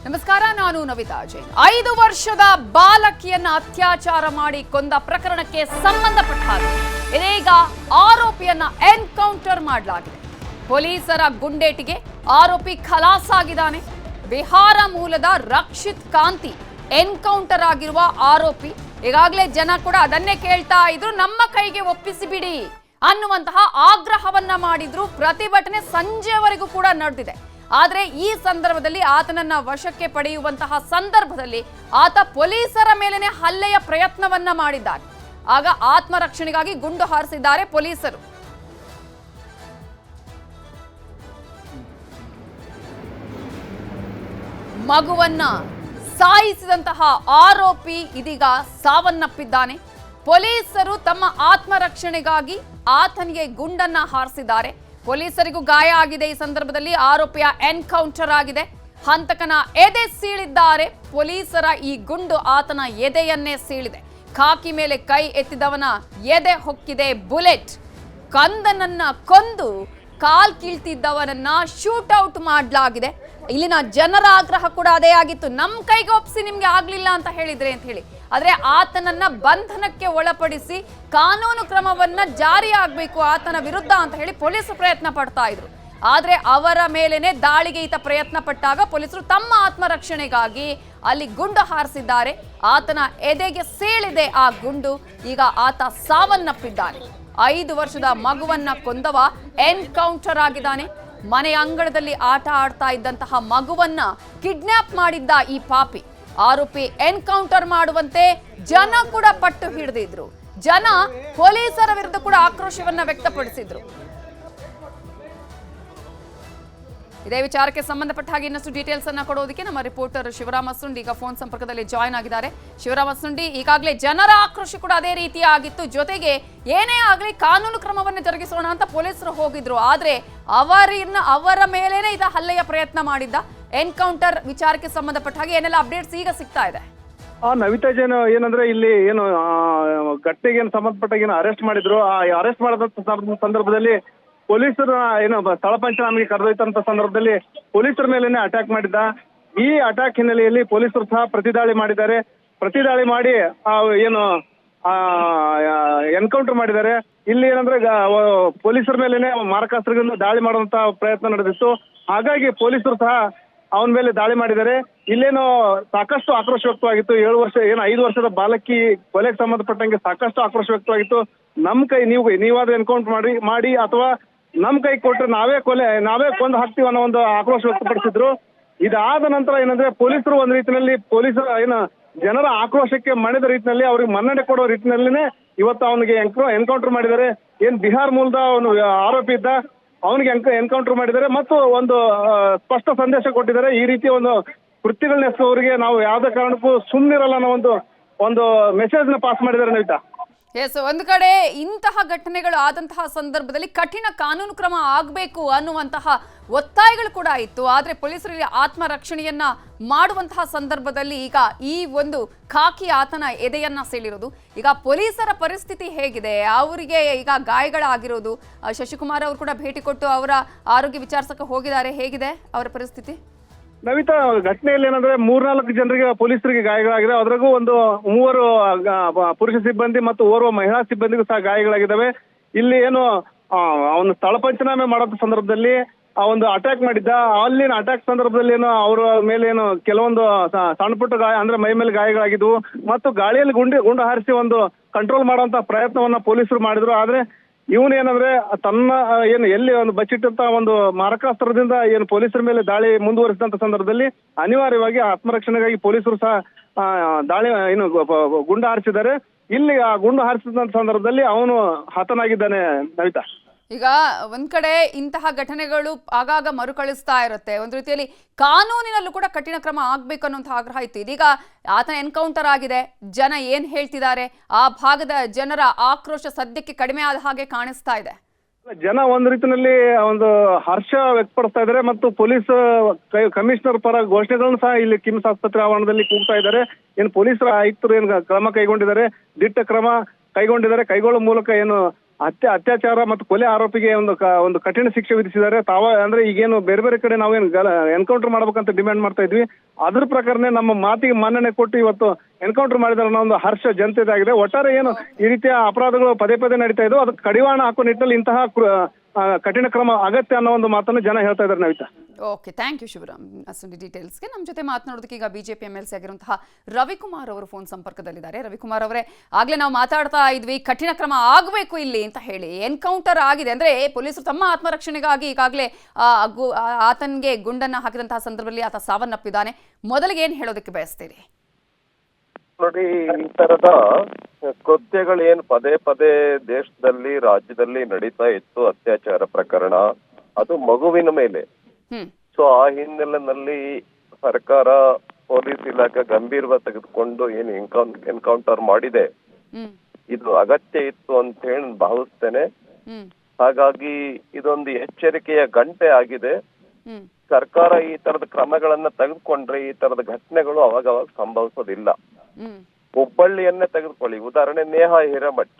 ನಮಸ್ಕಾರ, ನಾನು ನವಿತಾ ಜೈನ್. 5 ವರ್ಷದ ಬಾಲಕಿಯನ್ನ ಅತ್ಯಾಚಾರ ಮಾಡಿ ಕೊಂದ ಪ್ರಕರಣಕ್ಕೆ ಸಂಬಂಧಪಟ್ಟ ಹಾಗೆ ಇದೀಗ ಆರೋಪಿಯನ್ನ ಎನ್ಕೌಂಟರ್ ಮಾಡಲಾಗಿದೆ. ಪೊಲೀಸರ ಗುಂಡೇಟಿಗೆ ಆರೋಪಿ ಖಲಾಸ್ ಆಗಿದ್ದಾನೆ. ಬಿಹಾರ ಮೂಲದ ರಕ್ಷಿತ್ ಕಾಂತಿ ಎನ್ಕೌಂಟರ್ ಆಗಿರುವ ಆರೋಪಿ. ಈಗಾಗಲೇ ಜನ ಕೂಡ ಅದನ್ನೇ ಕೇಳ್ತಾ ಇದ್ರು, ನಮ್ಮ ಕೈಗೆ ಒಪ್ಪಿಸಿ ಬಿಡಿ ಅನ್ನುವಂತಹ ಆಗ್ರಹವನ್ನ ಮಾಡಿದ್ರು. ಪ್ರತಿಭಟನೆ ಸಂಜೆವರೆಗೂ ಕೂಡ ನಡೆದಿದೆ. ಆದರೆ ಈ ಸಂದರ್ಭದಲ್ಲಿ ಆತನನ್ನ ವಶಕ್ಕೆ ಪಡೆಯುವಂತಹ ಸಂದರ್ಭದಲ್ಲಿ ಆತ ಪೊಲೀಸರ ಮೇಲೆನೆ ಹಲ್ಲೆಯ ಪ್ರಯತ್ನವನ್ನ ಮಾಡಿದ್ದಾನೆ. ಆಗ ಆತ್ಮರಕ್ಷಣೆಗಾಗಿ ಗುಂಡು ಹಾರಿಸಿದ್ದಾರೆ ಪೊಲೀಸರು. ಮಗುವನ್ನ ಸಾಯಿಸಿದಂತಹ ಆರೋಪಿ ಇದೀಗ ಸಾವನ್ನಪ್ಪಿದ್ದಾನೆ. ಪೊಲೀಸರು ತಮ್ಮ ಆತ್ಮರಕ್ಷಣೆಗಾಗಿ ಆತನಿಗೆ ಗುಂಡನ್ನ ಹಾರಿಸಿದ್ದಾರೆ. ಪೊಲೀಸರಿಗೂ ಗಾಯ ಆಗಿದೆ. ಈ ಸಂದರ್ಭದಲ್ಲಿ ಆರೋಪಿಯ ಎನ್ಕೌಂಟರ್ ಆಗಿದೆ. ಹಂತಕನ ಎದೆ ಸೀಳಿದ್ದಾರೆ. ಪೊಲೀಸರ ಈ ಗುಂಡು ಆತನ ಎದೆಯನ್ನೇ ಸೀಳಿದೆ. ಖಾಕಿ ಮೇಲೆ ಕೈ ಎತ್ತಿದವನ ಎದೆ ಹೊಕ್ಕಿದೆ ಬುಲೆಟ್. ಕಂದನನ್ನ ಕೊಂದು ಕಾಲ್ ಕೀಳ್ತಿದ್ದವನನ್ನ ಶೂಟ್ ಔಟ್ ಮಾಡಲಾಗಿದೆ. ಇಲ್ಲಿನ ಜನರ ಆಗ್ರಹ ಕೂಡ ಅದೇ ಆಗಿತ್ತು, ನಮ್ಮ ಕೈಗೆ ಒಪ್ಪಿಸಿ, ನಿಮ್ಗೆ ಆಗ್ಲಿಲ್ಲ ಅಂತ ಹೇಳಿದ್ರೆ ಅಂತ ಹೇಳಿ. ಆದ್ರೆ ಆತನನ್ನ ಬಂಧನಕ್ಕೆ ಒಳಪಡಿಸಿ ಕಾನೂನು ಕ್ರಮವನ್ನ ಜಾರಿ ಆಗ್ಬೇಕು ಆತನ ವಿರುದ್ಧ ಅಂತ ಹೇಳಿ ಪೊಲೀಸರು ಪ್ರಯತ್ನ ಪಡ್ತಾ ಇದ್ರು. ಆದ್ರೆ ಅವರ ಮೇಲೇನೆ ದಾಳಿಗೆ ಈತ ಪ್ರಯತ್ನ ಪಟ್ಟಾಗ ಪೊಲೀಸರು ತಮ್ಮ ಆತ್ಮರಕ್ಷಣೆಗಾಗಿ ಅಲ್ಲಿ ಗುಂಡು ಹಾರಿಸಿದ್ದಾರೆ. ಆತನ ಎದೆಗೆ ಸೇಳಿದೆ ಆ ಗುಂಡು. ಈಗ ಆತ ಸಾವನ್ನಪ್ಪಿದ್ದಾನೆ. 5 ವರ್ಷದ ಮಗುವನ್ನ ಕೊಂದವ ಎನ್ಕೌಂಟರ್ ಆಗಿದ್ದಾನೆ. ಮನೆಯ ಅಂಗಳದಲ್ಲಿ ಆಟ ಆಡ್ತಾ ಇದ್ದಂತಹ ಮಗುವನ್ನ ಕಿಡ್ನಾಪ್ ಮಾಡಿದ್ದ ಈ ಪಾಪಿ. ಆರೋಪಿ ಎನ್ಕೌಂಟರ್ ಮಾಡುವಂತೆ ಜನ ಕೂಡ ಪಟ್ಟು ಹಿಡಿದಿದ್ರು. ಜನ ಪೊಲೀಸರ ವಿರುದ್ಧ ಕೂಡ ಆಕ್ರೋಶವನ್ನ ವ್ಯಕ್ತಪಡಿಸಿದ್ರು. ಇದೇ ವಿಚಾರಕ್ಕೆ ಸಂಬಂಧಪಟ್ಟ ಹಾಗೆ ಇನ್ನಷ್ಟು ಡೀಟೇಲ್ಸ್ ಅನ್ನ ಕೊಡೋದಕ್ಕೆ ನಮ್ಮ ರಿಪೋರ್ಟರ್ ಶಿವರಾಮ ಸುಂಡಿ ಈಗ ಫೋನ್ ಸಂಪರ್ಕದಲ್ಲಿ ಜಾಯ್ನ್ ಆಗಿದ್ದಾರೆ. ಶಿವರಾಮ ಸುಂಡಿ, ಈಗಾಗಲೇ ಜನರ ಆಕ್ರೋಶ ಕೂಡ ಅದೇ ರೀತಿ ಆಗಿತ್ತು. ಜೊತೆಗೆ ಏನೇ ಆಗಲಿ ಕಾನೂನು ಕ್ರಮವನ್ನು ಜರುಗಿಸೋಣ ಅಂತ ಪೊಲೀಸರು ಹೋಗಿದ್ರು. ಆದ್ರೆ ಅವರ ಮೇಲೇನೆ ಇದ ಹಲ್ಲೆಯ ಪ್ರಯತ್ನ ಮಾಡಿದ್ದ. ಎನ್ಕೌಂಟರ್ ವಿಚಾರಕ್ಕೆ ಸಂಬಂಧಪಟ್ಟ ಹಾಗೆ ಏನೆಲ್ಲ ಅಪ್ಡೇಟ್ಸ್ ಈಗ ಸಿಗ್ತಾ ಇದೆ? ನವಿತಾ ಜೈನ್, ಏನಂದ್ರೆ ಇಲ್ಲಿ ಏನು ಘಟನೆಗೆ ಸಂಬಂಧಪಟ್ಟ ಅರೆಸ್ಟ್ ಮಾಡಿದ್ರು. ಆ ಅರೆಸ್ಟ್ ಮಾಡಿದ ಸಂದರ್ಭದಲ್ಲಿ ಪೊಲೀಸರ ಏನು ಸ್ಥಳ ಪಂಚನಾಮೆಗೆ ಕರೆದೊಯ್ತಂತ ಸಂದರ್ಭದಲ್ಲಿ ಪೊಲೀಸರ ಮೇಲೇನೆ ಅಟ್ಯಾಕ್ ಮಾಡಿದ್ದ. ಈ ಅಟ್ಯಾಕ್ ಹಿನ್ನೆಲೆಯಲ್ಲಿ ಪೊಲೀಸರು ಸಹ ಪ್ರತಿದಾಳಿ ಮಾಡಿದ್ದಾರೆ. ಪ್ರತಿದಾಳಿ ಮಾಡಿ ಏನು ಎನ್ಕೌಂಟರ್ ಮಾಡಿದ್ದಾರೆ. ಇಲ್ಲಿ ಏನಂದ್ರೆ ಪೊಲೀಸರ ಮೇಲೇನೆ ಮಾರಕಾಸ್ತ್ರಗಳನ್ನು ದಾಳಿ ಮಾಡುವಂತ ಪ್ರಯತ್ನ ನಡೆದಿತ್ತು. ಹಾಗಾಗಿ ಪೊಲೀಸರು ಸಹ ಅವನ ಮೇಲೆ ದಾಳಿ ಮಾಡಿದ್ದಾರೆ. ಇಲ್ಲೇನು ಸಾಕಷ್ಟು ಆಕ್ರೋಶ ವ್ಯಕ್ತವಾಗಿತ್ತು. 5 ವರ್ಷದ ಬಾಲಕಿ ಕೊಲೆಗೆ ಸಂಬಂಧಪಟ್ಟಂಗೆ ಸಾಕಷ್ಟು ಆಕ್ರೋಶ ವ್ಯಕ್ತವಾಗಿತ್ತು. ನಮ್ ಕೈ ನೀವಾದ್ರೂ ಎನ್ಕೌಂಟರ್ ಮಾಡಿ ಅಥವಾ ನಮ್ ಕೈ ಕೊಟ್ಟರೆ ನಾವೇ ಕೊಂದು ಹಾಕ್ತೀವಿ ಅನ್ನೋ ಒಂದು ಆಕ್ರೋಶ ವ್ಯಕ್ತಪಡಿಸಿದ್ರು. ಇದಾದ ನಂತರ ಏನಂದ್ರೆ ಪೊಲೀಸರು ಒಂದ್ ರೀತಿಯಲ್ಲಿ ಜನರ ಆಕ್ರೋಶಕ್ಕೆ ಮಣಿದ ರೀತಿಯಲ್ಲಿ ಅವ್ರಿಗೆ ಮನ್ನಣೆ ಕೊಡೋ ರೀತಿಯಲ್ಲಿನೇ ಇವತ್ತು ಅವನಿಗೆ ಎನ್ಕೌಂಟರ್ ಮಾಡಿದ್ದಾರೆ. ಏನ್ ಬಿಹಾರ್ ಮೂಲದ ಅವನು ಆರೋಪಿ ಇದ್ದ, ಅವನಿಗೆ ಎನ್ಕೌಂಟರ್ ಮಾಡಿದ್ದಾರೆ ಮತ್ತು ಒಂದು ಸ್ಪಷ್ಟ ಸಂದೇಶ ಕೊಟ್ಟಿದ್ದಾರೆ. ಈ ರೀತಿಯ ಒಂದು ಕೃತ್ಯಗಳನ್ನ ಎಸಗುವವರಿಗೆ ನಾವು ಯಾವುದೇ ಕಾರಣಕ್ಕೂ ಸುಮ್ಮನಿರಲ್ಲ ಅನ್ನೋ ಒಂದು ಮೆಸೇಜ್ ನ ಪಾಸ್ ಮಾಡಿದ್ದಾರೆ ನವಿತಾ. ಎಸ್, ಒಂದು ಕಡೆ ಇಂತಹ ಘಟನೆಗಳು ಆದಂತಹ ಸಂದರ್ಭದಲ್ಲಿ ಕಠಿಣ ಕಾನೂನು ಕ್ರಮ ಆಗಬೇಕು ಅನ್ನುವಂತಹ ಒತ್ತಾಯಗಳು ಕೂಡ ಇತ್ತು. ಆದರೆ ಪೊಲೀಸರಿಗೆ ಆತ್ಮರಕ್ಷಣೆಯನ್ನ ಮಾಡುವಂತಹ ಸಂದರ್ಭದಲ್ಲಿ ಈಗ ಈ ಒಂದು ಖಾಕಿ ಆತನ ಎದೆಯನ್ನ ಸೀಳಿರೋದು. ಈಗ ಪೊಲೀಸರ ಪರಿಸ್ಥಿತಿ ಹೇಗಿದೆ? ಅವರಿಗೆ ಈಗ ಗಾಯಗಳಾಗಿರೋದು. ಶಶಿಕುಮಾರ್ ಅವರು ಕೂಡ ಭೇಟಿ ಕೊಟ್ಟು ಅವರ ಆರೋಗ್ಯ ವಿಚಾರಿಸಕ್ಕೆ ಹೋಗಿದ್ದಾರೆ. ಹೇಗಿದೆ ಅವರ ಪರಿಸ್ಥಿತಿ? ನವಿತಾ, ಘಟನೆಯಲ್ಲಿ ಏನಂದ್ರೆ 3-4 ಜನರಿಗೆ ಪೊಲೀಸರಿಗೆ ಗಾಯಗಳಾಗಿದೆ. ಅದ್ರಾಗೂ 3 ಪುರುಷ ಸಿಬ್ಬಂದಿ ಮತ್ತು ಓರ್ವ ಮಹಿಳಾ ಸಿಬ್ಬಂದಿಗೂ ಸಹ ಗಾಯಗಳಾಗಿದ್ದಾವೆ. ಇಲ್ಲಿ ಏನು ಅವನು ಸ್ಥಳ ಪಂಚನಾಮೆ ಮಾಡೋ ಸಂದರ್ಭದಲ್ಲಿ ಆ ಒಂದು ಅಟ್ಯಾಕ್ ಮಾಡಿದ್ದ. ಅಲ್ಲಿನ ಅಟ್ಯಾಕ್ ಸಂದರ್ಭದಲ್ಲಿ ಏನು ಅವರ ಮೇಲೆ ಏನು ಕೆಲವೊಂದು ಸಣ್ಣ ಪುಟ್ಟ ಗಾಯ ಅಂದ್ರೆ ಮೈ ಮೇಲೆ ಗಾಯಗಳಾಗಿದ್ವು ಮತ್ತು ಗಾಳಿಯಲ್ಲಿ ಗುಂಡು ಹಾರಿಸಿ ಒಂದು ಕಂಟ್ರೋಲ್ ಮಾಡುವಂತ ಪ್ರಯತ್ನವನ್ನ ಪೊಲೀಸರು ಮಾಡಿದ್ರು. ಆದ್ರೆ ಇವನೇನಂದ್ರೆ ತನ್ನ ಎಲ್ಲಿ ಒಂದು ಬಚ್ಚಿಟ್ಟಂತ ಒಂದು ಮಾರಕಾಸ್ತ್ರದಿಂದ ಪೊಲೀಸರ ಮೇಲೆ ದಾಳಿ ಮುಂದುವರಿಸಿದಂತ ಸಂದರ್ಭದಲ್ಲಿ ಅನಿವಾರ್ಯವಾಗಿ ಆತ್ಮರಕ್ಷಣೆಗಾಗಿ ಪೊಲೀಸರು ಸಹ ದಾಳಿ ಗುಂಡು ಹಾರಿಸಿದ್ದಾರೆ. ಇಲ್ಲಿ ಆ ಗುಂಡು ಹಾರಿಸಿದಂತ ಸಂದರ್ಭದಲ್ಲಿ ಅವನು ಹತನಾಗಿದ್ದಾನೆ ನವಿತಾ. ಈಗ ಒಂದ್ ಕಡೆ ಇಂತಹ ಘಟನೆಗಳು ಆಗಾಗ ಮರುಕಳಿಸ್ತಾ ಇರುತ್ತೆ. ಒಂದು ರೀತಿಯಲ್ಲಿ ಕಾನೂನಿನಲ್ಲೂ ಕೂಡ ಕಠಿಣ ಕ್ರಮ ಆಗ್ಬೇಕು ಅನ್ನುವಂತಹ ಆಗ್ರಹ ಇತ್ತು. ಇದೀಗ ಆತನ ಎನ್ಕೌಂಟರ್ ಆಗಿದೆ. ಜನ ಏನ್ ಹೇಳ್ತಿದ್ದಾರೆ? ಆ ಭಾಗದ ಜನರ ಆಕ್ರೋಶ ಸದ್ಯಕ್ಕೆ ಕಡಿಮೆ ಆದ ಹಾಗೆ ಕಾಣಿಸ್ತಾ ಇದೆ. ಜನ ಒಂದ್ ರೀತಿಯಲ್ಲಿ ಒಂದು ಹರ್ಷ ವ್ಯಕ್ತಪಡಿಸ್ತಾ ಇದ್ದಾರೆ ಮತ್ತು ಪೊಲೀಸ್ ಕಮಿಷನರ್ ಪರ ಘೋಷಣೆಗಳನ್ನು ಸಹ ಇಲ್ಲಿ ಕಿಮ್ಸ್ ಆಸ್ಪತ್ರೆ ಆವರಣದಲ್ಲಿ ಕೂಗ್ತಾ ಇದ್ದಾರೆ. ಪೊಲೀಸರ ಆಯುಕ್ತರು ಕ್ರಮ ಕೈಗೊಂಡಿದ್ದಾರೆ, ದಿಟ್ಟ ಕ್ರಮ ಕೈಗೊಂಡಿದ್ದಾರೆ. ಕೈಗೊಳ್ಳುವ ಮೂಲಕ ಅತ್ಯಾಚಾರ ಮತ್ತು ಕೊಲೆ ಆರೋಪಿಗೆ ಒಂದು ಕಠಿಣ ಶಿಕ್ಷೆ ವಿಧಿಸಿದ್ದಾರೆ. ಅಂದ್ರೆ ಈಗೇನು ಬೇರೆ ಬೇರೆ ಕಡೆ ನಾವೇನು ಎನ್ಕೌಂಟರ್ ಮಾಡ್ಬೇಕಂತ ಡಿಮ್ಯಾಂಡ್ ಮಾಡ್ತಾ ಇದ್ವಿ, ಅದ್ರ ಪ್ರಕಾರನೇ ನಮ್ಮ ಮಾತಿಗೆ ಮನ್ನಣೆ ಕೊಟ್ಟು ಇವತ್ತು ಎನ್ಕೌಂಟರ್ ಮಾಡಿದಾರೆ ಅನ್ನೋ ಒಂದು ಹರ್ಷ ಜನತೆದಾಗಿದೆ. ಒಟ್ಟಾರೆ ಏನು ಈ ರೀತಿಯ ಅಪರಾಧಗಳು ಪದೇ ಪದೇ ನಡೀತಾ ಇದ್ವು, ಅದಕ್ಕೆ ಕಡಿವಾಣ ಹಾಕುವ ನಿಟ್ಟಿನಲ್ಲಿ ಇಂತಹ ಕಠಿಣ ಕ್ರಮ ಅಗತ್ಯ ಅನ್ನೋ ಒಂದು ಮಾತನ್ನು ಜನ ಹೇಳ್ತಾ ಇದ್ದಾರೆ. Navitha, okay, thank you Shivaram ಅಷ್ಟೊಂದು ಡೀಟೇಲ್ಸ್ಗೆ. ನಮ್ಮ ಜೊತೆ ಮಾತನಾಡೋದಕ್ಕೆ ಈಗ ಬಿಜೆಪಿ MLC ಆಗಿರುವಂತಹ ರವಿಕುಮಾರ್ ಅವರು ಫೋನ್ ಸಂಪರ್ಕದಲ್ಲಿದ್ದಾರೆ. ರವಿಕುಮಾರ್ ಅವರೇ, ಆಗ್ಲೇ ನಾವು ಮಾತಾಡ್ತಾ ಇದ್ವಿ ಕಠಿಣ ಕ್ರಮ ಆಗಬೇಕು ಇಲ್ಲಿ ಅಂತ ಹೇಳಿ. ಎನ್ಕೌಂಟರ್ ಆಗಿದೆ ಅಂದ್ರೆ ಪೊಲೀಸರು ತಮ್ಮ ಆತ್ಮರಕ್ಷಣೆಗಾಗಿ ಈಗಾಗಲೇ ಆತನಿಗೆ ಗುಂಡನ್ನ ಹಾಕಿದಂತಹ ಸಂದರ್ಭದಲ್ಲಿ ಆತ ಸಾವನ್ನಪ್ಪಿದ್ದಾನೆ. ಮೊದಲಿಗೆ ಏನ್ ಹೇಳೋದಕ್ಕೆ ಬಯಸ್ತೀರಿ? ನೋಡಿ, ಈ ತರದ ಕೃತ್ಯಗಳು ಏನ್ ಪದೇ ಪದೇ ದೇಶದಲ್ಲಿ ರಾಜ್ಯದಲ್ಲಿ ನಡೀತಾ ಇತ್ತು, ಅತ್ಯಾಚಾರ ಪ್ರಕರಣ, ಅದು ಮಗುವಿನ ಮೇಲೆ. ಸೊ ಆ ಹಿನ್ನೆಲೆಯಲ್ಲಿ ಸರ್ಕಾರ, ಪೊಲೀಸ್ ಇಲಾಖೆ ಗಂಭೀರವಾಗಿ ತೆಗೆದುಕೊಂಡು ಏನು ಎನ್ಕೌಂಟರ್ ಮಾಡಿದೆ, ಇದು ಅಗತ್ಯ ಇತ್ತು ಅಂತ ಹೇಳಿ ಭಾವಿಸ್ತೇನೆ. ಹಾಗಾಗಿ ಇದೊಂದು ಎಚ್ಚರಿಕೆಯ ಗಂಟೆ ಆಗಿದೆ. ಸರ್ಕಾರ ಈ ತರದ ಕ್ರಮಗಳನ್ನ ತೆಗೆದುಕೊಂಡ್ರೆ ಈ ತರದ ಘಟನೆಗಳು ಅವಾಗವಾಗ ಸಂಭವಿಸೋದಿಲ್ಲ. ಹುಬ್ಬಳ್ಳಿಯನ್ನೇ ತೆಗೆದುಕೊಳ್ಳಿ, ಉದಾಹರಣೆ ನೇಹಾ ಹಿರೇಮಠ್